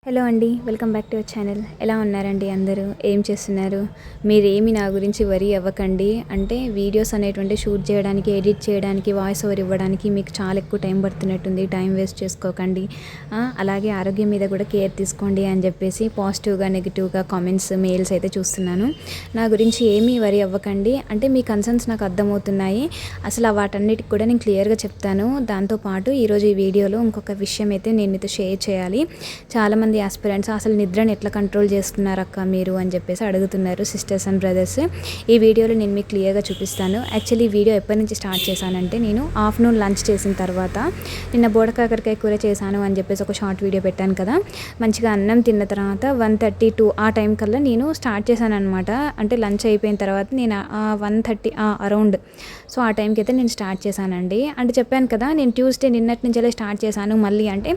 Hello అండి, welcome back to our channel. ఎలా ఉన్నారండి అందరూ? ఏం చేస్తున్నారు? మీరేమి నా గురించి వరీ అవ్వకండి. అంటే వీడియోస్ అనేటువంటి షూట్ చేయడానికి, ఎడిట్ చేయడానికి, వాయిస్ ఓవర్ ఇవ్వడానికి మీకు చాలా ఎక్కువ టైం పడుతున్నట్టుంది. టైం వేస్ట్ చేసుకోకండి. అలాగే ఆరోగ్యం మీద కూడా కేర్ తీసుకోండి అని చెప్పేసి పాజిటివ్గా నెగిటివ్గా కామెంట్స్, మెయిల్స్ అయితే చూస్తున్నాను. నా గురించి ఏమీ వరీ అవ్వకండి. అంటే మీ కన్సర్న్స్ నాకు అర్థమవుతున్నాయి. అసలు వాటన్నిటికి కూడా నేను క్లియర్గా చెప్తాను. దాంతోపాటు ఈరోజు ఈ వీడియోలో ఇంకొక విషయం అయితే నేను మీతో షేర్ చేయాలి. చాలామంది ఆస్పిరెంట్స్ అసలు నిద్రను ఎట్లా కంట్రోల్ చేస్తున్నారు అక్క మీరు అని చెప్పేసి అడుగుతున్నారు, సిస్టర్స్ అండ్ బ్రదర్స్. ఈ వీడియోలో నేను మీకు క్లియర్గా చూపిస్తాను. యాక్చువల్లీ ఈ వీడియో ఎప్పటి నుంచి స్టార్ట్ చేశానంటే, నేను ఆఫ్టర్నూన్ లంచ్ చేసిన తర్వాత నిన్న బోడకాకరకాయ కూర చేశాను అని చెప్పేసి ఒక షార్ట్ వీడియో పెట్టాను కదా. మంచిగా అన్నం తిన్న తర్వాత 1:32 ఆ టైం కల్లా నేను స్టార్ట్ చేశాను అనమాట. అంటే లంచ్ అయిపోయిన తర్వాత నేను 1:30 అరౌండ్, సో ఆ టైంకి అయితే నేను స్టార్ట్ చేశానండి. అంటే చెప్పాను కదా, నేను ట్యూస్డే నిన్నటి నుంచే స్టార్ట్ చేశాను. మళ్ళీ అంటే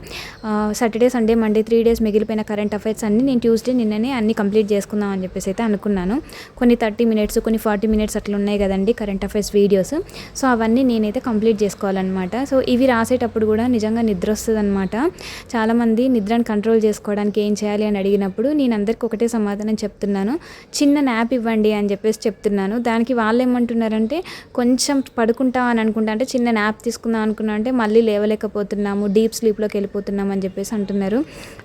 సాటర్డే, సండే, మండే 3 డేస్ మిగిలిపోయిన కరెంట్ అఫైర్స్ అన్నీ నేను ట్యూస్డే నిన్ననే అన్ని కంప్లీట్ చేసుకుందాం అని చెప్పేసి అయితే అనుకున్నాను. కొన్ని 30 మినిట్స్, కొన్ని 40 మినిట్స్ అట్లా ఉన్నాయి కదండి కరెంట్ అఫైర్స్ వీడియోస్. సో అవన్నీ నేనైతే కంప్లీట్ చేసుకోవాలన్నమాట. సో ఇవి రాసేటప్పుడు కూడా నిజంగా నిద్ర వస్తుంది అనమాట. చాలామంది నిద్రను కంట్రోల్ చేసుకోవడానికి ఏం చేయాలి అని అడిగినప్పుడు నేను అందరికీ ఒకటే సమాధానం చెప్తున్నాను, చిన్న న్యాప్ ఇవ్వండి అని చెప్పేసి చెప్తున్నాను. దానికి వాళ్ళు ఏమంటున్నారంటే, కొంచెం పడుకుంటా అని అనుకుంటా, అంటే చిన్న న్యాప్ తీసుకుందాం అనుకున్నా అంటే మళ్ళీ లేవలేకపోతున్నాము, డీప్ స్లీప్లోకి వెళ్ళిపోతున్నాం అని చెప్పేసి అంటున్నారు.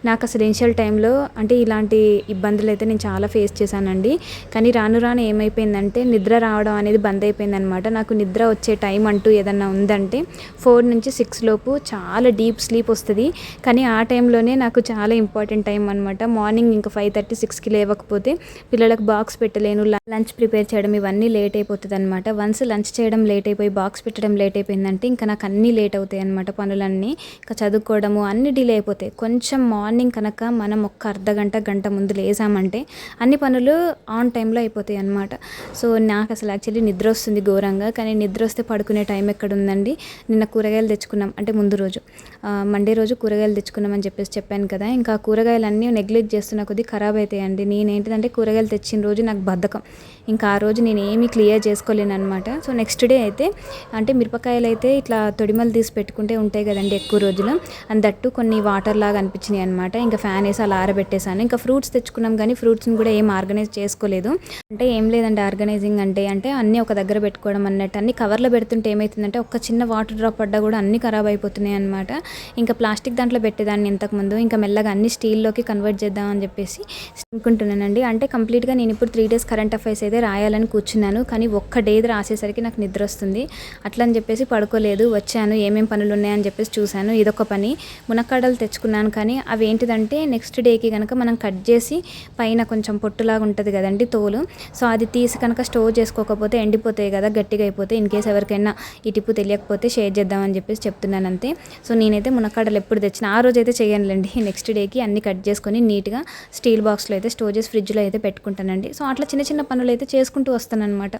నాకు అసలు ఇనిషియల్ టైంలో అంటే ఇలాంటి ఇబ్బందులు అయితే నేను చాలా ఫేస్ చేశానండి. కానీ రాను రాను ఏమైపోయిందంటే, నిద్ర రావడం అనేది బంద్ అయిపోయిందనమాట. నాకు నిద్ర వచ్చే టైం అంటూ ఏదన్నా ఉందంటే 4 నుంచి 6 లోపు చాలా డీప్ స్లీప్ వస్తుంది. కానీ ఆ టైంలోనే నాకు చాలా ఇంపార్టెంట్ టైం అనమాట. మార్నింగ్ ఇంకా 5:30, 6కి లేవకపోతే పిల్లలకు బాక్స్ పెట్టలేను, లంచ్ ప్రిపేర్ చేయడం ఇవన్నీ లేట్ అయిపోతుంది అనమాట. వన్స్ లంచ్ చేయడం లేట్ అయిపోయి బాక్స్ పెట్టడం లేట్ అయిపోయిందంటే ఇంకా నాకు అన్నీ లేట్ అవుతాయి అనమాట. పనులన్నీ ఇంకా చదువుకోవడము అన్నీ డిలే అయిపోతాయి. కొంచెం మార్నింగ్ కనుక మనం ఒక్క అర్ధగంట, గంట ముందు లేసామంటే అన్ని పనులు ఆన్ టైంలో అయిపోతాయి అనమాట. సో నాకు అసలు యాక్చువల్లీ నిద్ర వస్తుంది ఘోరంగా. కానీ నిద్ర వస్తే పడుకునే టైం ఎక్కడ ఉందండి. నిన్న కూరగాయలు తెచ్చుకున్నాం, అంటే ముందు రోజు మండే రోజు కూరగాయలు తెచ్చుకున్నాం అని చెప్పేసి చెప్పాను కదా. ఇంకా కూరగాయలన్నీ నెగ్లెక్ట్ చేస్తున్న కొద్దీ ఖరాబ్ అవుతాయండి. నేనేంటిదంటే కూరగాయలు తెచ్చిన రోజు నాకు బద్ధకం, ఇంకా ఆ రోజు నేను ఏమీ క్లియర్ చేసుకోలేను అనమాట. సో నెక్స్ట్ డే అయితే, అంటే మిరపకాయలు అయితే ఇట్లా తొడిమలు తీసి పెట్టుకుంటే ఉంటాయి కదండి ఎక్కువ రోజులు, అందట్టు కొన్ని వాటర్ లాగా అనిపించినాయి అనమాట. ఇంకా ఫ్యాన్ వేసి అలా ఆరబెట్టేశాను. ఇంకా ఫ్రూట్స్ తెచ్చుకున్నాం కానీ ఫ్రూట్స్ని కూడా ఏం ఆర్గనైజ్ చేసుకోలేదు. అంటే ఏం లేదండి ఆర్గనైజింగ్ అంటే అన్నీ ఒక దగ్గర పెట్టుకోవడం అన్నట్టు. అన్ని కవర్లో పెడుతుంటే ఏమవుతుందంటే ఒక్క చిన్న వాటర్ డ్రాప్ పడ్డా కూడా అన్నీ ఖరాబ్ అయిపోతున్నాయి అనమాట. ఇంకా ప్లాస్టిక్ దాంట్లో పెట్టేదాన్ని ఇంతకుముందు, ఇంకా మెల్లగా అన్ని స్టీల్లోకి కన్వర్ట్ చేద్దాం అని చెప్పేసి అనుకుంటున్నానండి. అంటే కంప్లీట్గా నేను ఇప్పుడు 3 డేస్ కరెంట్ అఫైర్స్ అయితే రాయాలని కూర్చున్నాను. కానీ ఒక్క డే రాసేసరికి నాకు నిద్ర వస్తుంది. అట్లా అని చెప్పేసి పడుకోలేదు. వచ్చాను, ఏమేం పనులు ఉన్నాయని చెప్పేసి చూశాను. ఇదొక పని. మునక్కాడలు తెచ్చుకున్నాను, కానీ అవి ఏంటిదంటే నెక్స్ట్ డేకి కనుక మనం కట్ చేసి పైన కొంచెం పొట్టులాగా ఉంటుంది కదండి తోలు, సో అది తీసి కనుక స్టోర్ చేసుకోకపోతే ఎండిపోతాయి కదా, గట్టిగా అయిపోతే. ఇన్ కేసు ఎవరికైనా ఈ టిప్పు తెలియకపోతే షేర్ చేద్దామని చెప్పేసి చెప్తున్నాను అంతే. సో నేనైతే మునక్కాడలు ఎప్పుడు తెచ్చినా ఆ రోజు అయితే చేయనులేండి. నెక్స్ట్ డేకి అన్ని కట్ చేసుకొని నీట్గా స్టీల్ బాక్స్లో అయితే స్టోర్ చేసి ఫ్రిడ్జ్లో అయితే పెట్టుకుంటానండి. సో అట్లా చిన్న చిన్న పనులు అయితే చేసుకుంటూ వస్తాను అనమాట.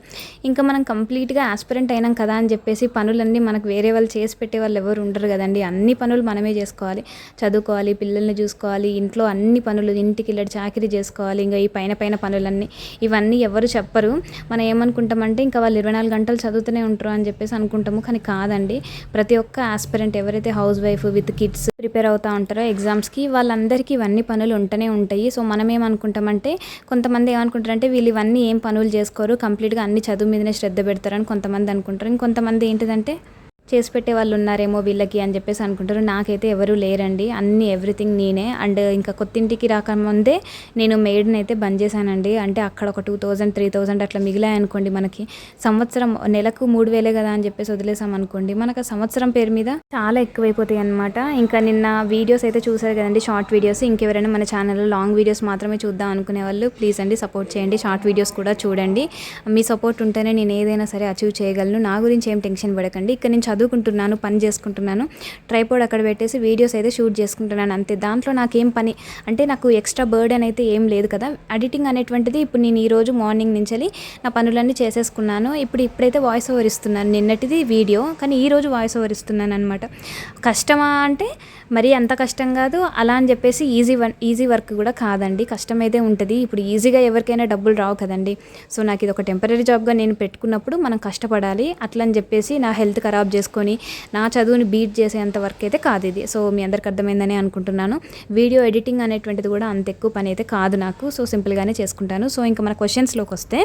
ఇంకా మనం కంప్లీట్గా ఆస్పిరెంట్ అయినాం కదా అని చెప్పేసి పనులన్నీ మనకు వేరే వాళ్ళు చేసి పెట్టే వాళ్ళు ఎవరు ఉండరు కదండి. అన్ని పనులు మనమే చేసుకోవాలి. చదువుకోవాలి, పిల్లల్ని చూసుకోవాలి, ఇంట్లో అన్ని పనులు, ఇంటికి వెళ్ళి చాకరీ చేసుకోవాలి, ఇంకా ఈ పైన పైన పనులన్నీ. ఇవన్నీ ఎవరు చెప్పరు. మనం ఏమనుకుంటామంటే ఇంకా వాళ్ళు 24 గంటలు చదువుతూనే ఉంటారు అని చెప్పేసి అనుకుంటాము. కానీ కాదండి. ప్రతి ఒక్క ఆస్పిరెంట్ ఎవరైతే house wife with kids prepare అవుతూ ఉంటారో ఎగ్జామ్స్కి, వాళ్ళందరికీ ఇవన్నీ పనులు ఉంటూనే ఉంటాయి. సో మనం ఏమనుకుంటామంటే, కొంతమంది ఏమనుకుంటారంటే వీళ్ళు ఇవన్నీ ఏం పనులు చేసుకోరు, కంప్లీట్గా అన్ని చదువు మీదనే శ్రద్ధ పెడతారని కొంతమంది అనుకుంటారు. ఇంకొంతమంది ఏంటిదంటే చేసి పెట్టే వాళ్ళు ఉన్నారేమో వీళ్ళకి అని చెప్పేసి అనుకుంటారు. నాకైతే ఎవరు లేరండి, అన్ని ఎవ్రీథింగ్ నేనే. అండ్ ఇంకా కొత్తింటికి రాకముందే నేను మెయిడ్ని అయితే బంద్ చేశానండి. అంటే అక్కడ ఒక 2000, 3000 అట్లా మిగిలాయి అనుకోండి. మనకి సంవత్సరం నెలకు 3000 కదా అని చెప్పేసి వదిలేసాం అనుకోండి, మనకు సంవత్సరం పేరు మీద చాలా ఎక్కువైపోతాయి అనమాట. ఇంకా నిన్న వీడియోస్ అయితే చూసారు కదండి, షార్ట్ వీడియోస్. ఇంకెవరైనా మన ఛానల్లో లాంగ్ వీడియోస్ మాత్రమే చూద్దాం అనుకునే వాళ్ళు ప్లీజ్ అండి సపోర్ట్ చేయండి, షార్ట్ వీడియోస్ కూడా చూడండి. మీ సపోర్ట్ ఉంటేనే నేను ఏదైనా సరే అచీవ్ చేయగలను. నా గురించి ఏం టెన్షన్ పడకండి. ఇక్కడ నేను చదువుకుంటున్నాను, పని చేసుకుంటున్నాను, ట్రైపోడ్ అక్కడ పెట్టేసి వీడియోస్ అయితే షూట్ చేసుకుంటున్నాను అంతే. దాంట్లో నాకేం పని అంటే నాకు ఎక్స్ట్రా బర్డెన్ అయితే ఏం లేదు కదా. ఎడిటింగ్ అనేటువంటిది ఇప్పుడు నేను ఈరోజు మార్నింగ్ నుంచి నా పనులన్నీ చేసేసుకున్నాను. ఇప్పుడైతే వాయిస్ ఓవర్ ఇస్తున్నాను. నిన్నటిది వీడియో, కానీ ఈరోజు వాయిస్ ఓవర్ ఇస్తున్నాను అనమాట. కష్టమా అంటే మరీ అంత కష్టం కాదు, అలా అని చెప్పేసి ఈజీ వర్క్ కూడా కాదండి, కష్టమైతే ఉంటుంది. ఇప్పుడు ఈజీగా ఎవరికైనా డబ్బులు రావు కదండి. సో నాకు ఇది ఒక టెంపరీ జాబ్గా నేను పెట్టుకున్నప్పుడు మనం కష్టపడాలి. అట్లని చెప్పేసి నా హెల్త్ ఖరాబ్ చేసుకొని నా చదువుని బీట్ చేసేంత వరకు అయితే కాదు ఇది. సో మీ అందరికి అర్థమైందని అనుకుంటున్నాను. వీడియో ఎడిటింగ్ అనేటువంటిది కూడా అంత ఎక్కువ పని అయితే కాదు నాకు. సో సింపుల్గానే చేసుకుంటాను. సో ఇంకా మన క్వశ్చన్స్లోకి వస్తే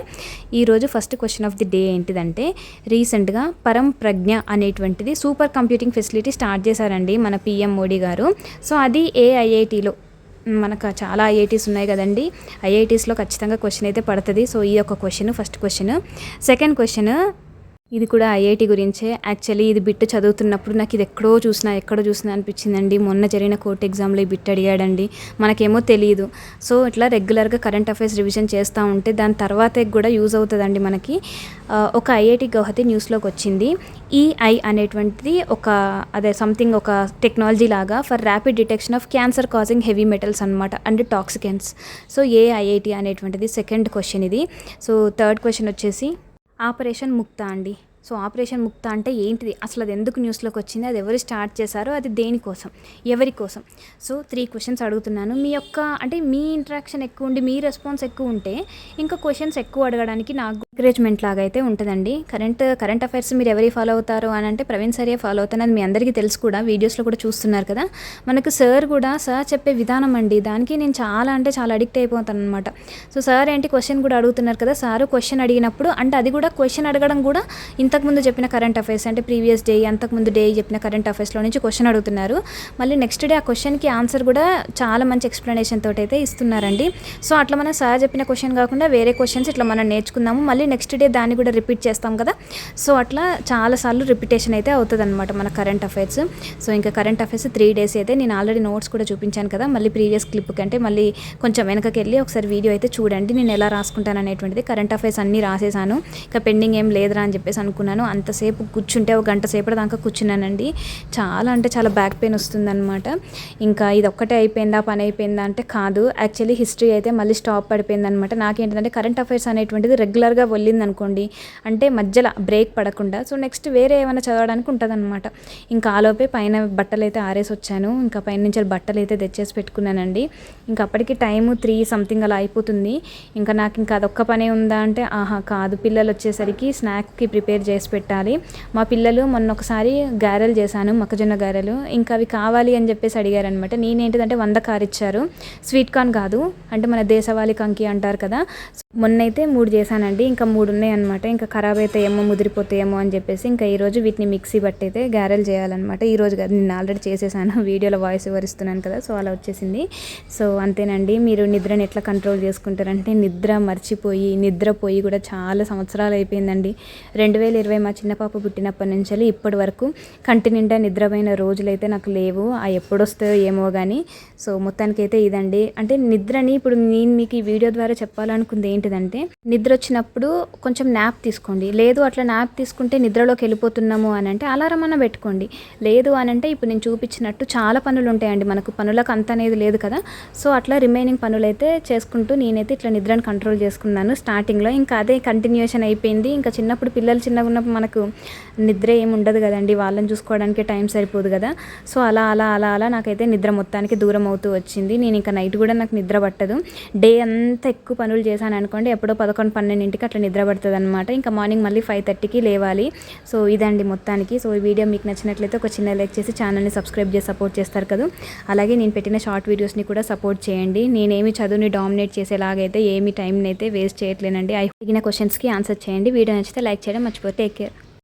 ఈరోజు first question of the day ఏంటిదంటే, రీసెంట్గా పరం ప్రజ్ఞ అనేటువంటిది సూపర్ కంప్యూటింగ్ ఫెసిలిటీ స్టార్ట్ చేశారండి మన పిఎం మోడీ గారు. సో అది ఐఐటీలో, మనకు చాలా ఐఐటీస్ ఉన్నాయి కదండి, ఐఐటీస్లో ఖచ్చితంగా క్వశ్చన్ అయితే పడుతుంది. సో ఈ యొక్క question first question. Second question ఇది కూడా ఐఐటి గురించే. యాక్చువల్లీ ఇది బిట్ చదువుతున్నప్పుడు నాకు ఇది ఎక్కడో చూసినా అనిపించిందండి. మొన్న జరిగిన కోర్టు ఎగ్జామ్లో ఈ బిట్ అడిగాడండి, మనకేమో తెలియదు. సో ఇట్లా రెగ్యులర్గా కరెంట్ అఫైర్స్ రివిజన్ చేస్తూ ఉంటే దాని తర్వాత కూడా యూజ్ అవుతుందండి మనకి. ఒక ఐఐటి గౌహతి న్యూస్లోకి వచ్చింది. ఈఐ అనేటువంటిది సంథింగ్ ఒక టెక్నాలజీ లాగా for rapid detection of cancer causing heavy metals అనమాట అండ్ టాక్సికెంట్స్. సో ఐఐటి అనేటువంటిది సెకండ్ క్వశ్చన్ ఇది. సో థర్డ్ క్వశ్చన్ వచ్చేసి ఆపరేషన్ ముక్త అండి. సో ఆపరేషన్ ముక్త అంటే ఏంటిది, అసలు అది ఎందుకు న్యూస్లోకి వచ్చింది, అది ఎవరు స్టార్ట్ చేశారో, అది దేనికోసం, ఎవరి కోసం. సో 3 క్వశ్చన్స్ అడుగుతున్నాను. మీ ఇంటరాక్షన్ ఎక్కువ ఉండి మీ రెస్పాన్స్ ఎక్కువ ఉంటే ఇంకా క్వశ్చన్స్ ఎక్కువ అడగడానికి నాకు ఎంకరేజ్మెంట్ లాగా అయితే ఉంటుందండి. కరెంట్ అఫైర్స్ మీరు ఎవరి ఫాలో అవుతారు అని అంటే ప్రవీణ్ సరే ఫాలో అవుతాను, అది మీ అందరికీ తెలుసు కూడా, వీడియోస్లో కూడా చూస్తున్నారు కదా. మనకు సార్ చెప్పే విధానం అండి, దానికి నేను చాలా అడిక్ట్ అయిపోతాను అనమాట. సో సార్ ఏంటి క్వశ్చన్ కూడా అడుగుతున్నారు కదా, సార్ క్వశ్చన్ అడిగినప్పుడు అంటే అది కూడా క్వశ్చన్ అడగడం కూడా ఇంతకుముందు చెప్పిన కరెంట్ అఫైర్స్ అంటే ప్రీవియస్ డే, అంతకుముందు డే చెప్పిన కరెంట్ అఫైర్స్లో నుంచి క్వశ్చన్ అడుగుతున్నారు. మళ్ళీ నెక్స్ట్ డే ఆ క్వశ్చన్కి ఆన్సర్ కూడా చాలా మంచి ఎక్స్ప్లెనేషన్ తోటి అయితే ఇస్తున్నారండి. సో అట్లా మనం సార్ చెప్పిన క్వశ్చన్ కాకుండా వేరే క్వశ్చన్స్ ఇట్లా మనం నేర్చుకుందాము, మళ్ళీ నెక్స్ట్ డే దాన్ని కూడా రిపీట్ చేస్తాం కదా. సో అట్లా చాలాసార్లు రిపిటేషన్ అయితే అవుతుంది అనమాట మన కరెంట్ అఫైర్స్. సో ఇంకా కరెంట్ అఫైర్స్ 3 days అయితే నేను ఆల్రెడీ నోట్స్ కూడా చూపించాను కదా. మళ్ళీ ప్రీవియస్ క్లిప్ కంటే మళ్ళీ కొంచెం వెనకకి వెళ్ళి ఒకసారి వీడియో అయితే చూడండి, నేను ఎలా రాసుకుంటాను అనేటువంటిది. కరెంట్ అఫైర్స్ అన్నీ రాసేసాను, ఇంకా పెండింగ్ ఏం లేదురా అని చెప్పేసి అనుకున్నాను. అంతసేపు కూర్చుంటే 1 గంట సేపటి దాకా కూర్చున్నానండి. చాలా బ్యాక్ పెయిన్ వస్తుందన్నమాట. ఇంకా ఇది ఒక్కటే అయిపోయిందా, పని అయిపోయిందా అంటే కాదు. యాక్చువల్లీ హిస్టరీ అయితే మళ్ళీ స్టాప్ పడిపోయింది అనమాట. నాకేంటంటే కరెంట్ అఫైర్స్ అనేటువంటిది రెగ్యులర్గా వెళ్ళింది అనుకోండి, అంటే మధ్యలో బ్రేక్ పడకుండా, సో నెక్స్ట్ వేరే ఏమైనా చదవడానికి ఉంటుంది అనమాట. ఇంకా ఆలోపే పైన బట్టలు అయితే ఆరేసి వచ్చాను, ఇంకా పైన నుంచి బట్టలు అయితే తెచ్చేసి పెట్టుకున్నానండి. ఇంకా అప్పటికి టైము 3 something అలా అయిపోతుంది. ఇంకా నాకు ఇంకా అదొక్క పనే ఉందా అంటే కాదు, పిల్లలు వచ్చేసరికి స్నాక్కి ప్రిపేర్ చేసి పెట్టాలి. మా పిల్లలు మొన్న ఒకసారి గారెలు చేశాను, మొక్కజొన్న గారెలు, ఇంకా అవి కావాలి అని చెప్పేసి అడిగారనమాట. నేనేంటిదంటే 100 కార్ ఇచ్చారు, స్వీట్ కార్న్ కాదు, అంటే మన దేశవాళీ కంకి అంటారు కదా. మొన్నైతే 3 చేశానండి, ఇంకా 3 ఉన్నాయి అనమాట. ఇంకా ఖరాబ్ అవుతాయేమో, ముదిరిపోతాయేమో అని చెప్పేసి ఇంకా ఈరోజు వీటిని మిక్సీ బట్టి అయితే గారెలు చేయాలన్నమాట. ఈరోజు కాదు, నేను ఆల్రెడీ చేసేసాను, వీడియోలో వాయిస్ ఓవర్ ఇస్తున్నాను కదా, సో అలా వచ్చేసింది. సో అంతేనండి. మీరు నిద్రని ఎట్లా కంట్రోల్ చేసుకుంటారంటే, నిద్రపోయి కూడా చాలా సంవత్సరాలు అయిపోయిందండి. 2020 మా చిన్న పాప పుట్టినప్పటి నుంచి ఇప్పటి వరకు కంటి నిండా నిద్రపోయిన రోజులు అయితే నాకు లేవు. ఎప్పుడు వస్తాయో ఏమో కానీ. సో మొత్తానికైతే ఇదండి. అంటే నిద్రని ఇప్పుడు నేను మీకు ఈ వీడియో ద్వారా చెప్పాలనుకుంది ఏంటిదంటే, నిద్ర వచ్చినప్పుడు కొంచెం న్యాప్ తీసుకోండి. లేదు అట్లా న్యాప్ తీసుకుంటే నిద్రలోకి వెళ్ళిపోతున్నాము అని అంటే అలారం అన్న పెట్టుకోండి. లేదు అని అంటే ఇప్పుడు నేను చూపించినట్టు చాలా పనులు ఉంటాయండి మనకు, పనులకు అంత అనేది లేదు కదా. సో అట్లా రిమైనింగ్ పనులు అయితే చేసుకుంటూ నేనైతే ఇట్లా నిద్రను కంట్రోల్ చేసుకున్నాను స్టార్టింగ్లో. ఇంకా అదే కంటిన్యూషన్ అయిపోయింది. ఇంకా చిన్నప్పుడు పిల్లలు చిన్నగా ఉన్నప్పుడు మనకు నిద్ర ఏమి ఉండదు కదండి, వాళ్ళని చూసుకోవడానికి టైం సరిపోదు కదా. సో అలా నాకైతే నిద్ర మొత్తానికి దూరం అవుతూ వచ్చింది. నేను ఇంకా నైట్ కూడా నాకు నిద్ర పట్టదు. డే అంతా ఎక్కువ పనులు చేశాను అనుకోండి, ఎప్పుడో 11-12 అట్లా నిద్ర పడుతుంది అనమాట. ఇంకా మార్నింగ్ మళ్ళీ 5:30కి లేవాలి. సో ఇదండి మొత్తానికి. సో ఈ వీడియో మీకు నచ్చినట్లయితే ఒక చిన్న లైక్ చేసి ఛానల్ని సబ్స్క్రైబ్ చేసి సపోర్ట్ చేస్తారు కదా. అలాగే నేను పెట్టిన షార్ట్ వీడియోస్ని కూడా సపోర్ట్ చేయండి. నేనేమి చదువుని డామినేట్ చేసేలాగైతే ఏమి టైంని అయితే వేస్ట్ చేయట్లేనండి. అడిగిన క్వశ్చన్స్కి ఆన్సర్ చేయండి. వీడియో నచ్చితే లైక్ చేయడం మర్చిపోతే. Take care.